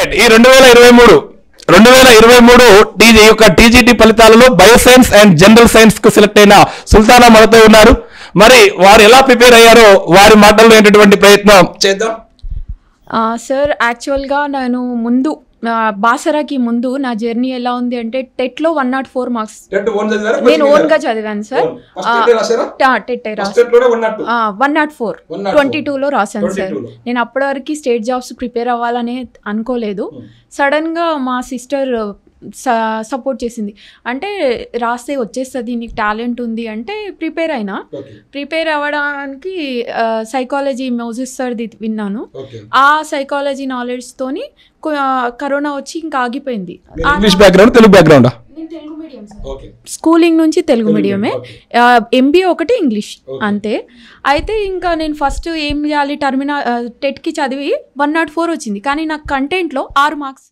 Right. ఈ 2023 యొక్క TGT ఫలితాలలో బయోసైన్స్ అండ్ జనరల్ సైన్స్ కు సెలెక్ట్ అయిన సుల్తానా మనతో ఉన్నారు. మరి వారు ఎలా ప్రిపేర్ అయ్యారో వారి మాటల్లో ఏంటటువంటి ప్రయత్నం చేద్దాం. సార్ యాక్చువల్గా నేను ముందు బాసరాకి ముందు నా జర్నీ ఎలా ఉంది అంటే టెట్లో 104 మార్క్స్ నేను ఓన్గా చదివాను సార్. టెట్ 104 22లో రాశాను సార్. నేను అప్పటివరకు స్టేట్ జాబ్స్ ప్రిపేర్ అవ్వాలని అనుకోలేదు. సడన్గా మా సిస్టర్ సపోర్ట్ చేసింది. అంటే రాస్తే వచ్చేస్తుంది, నీకు టాలెంట్ ఉంది అంటే ప్రిపేర్ అయినా. ప్రిపేర్ అవ్వడానికి సైకాలజీ మోజెస్ సార్ది విన్నాను. ఆ సైకాలజీ నాలెడ్జ్తోని కరోనా వచ్చి ఇంకా ఆగిపోయింది. English background, Telugu background, schooling నుంచి తెలుగు మీడియమే, ఎంబీఏ ఒకటి ఇంగ్లీష్ అంతే. అయితే ఇంకా నేను ఫస్ట్ ఏం చేయాలి, టెట్కి చదివి 104 వచ్చింది. కానీ నాకు కంటెంట్లో 6 మార్క్స్.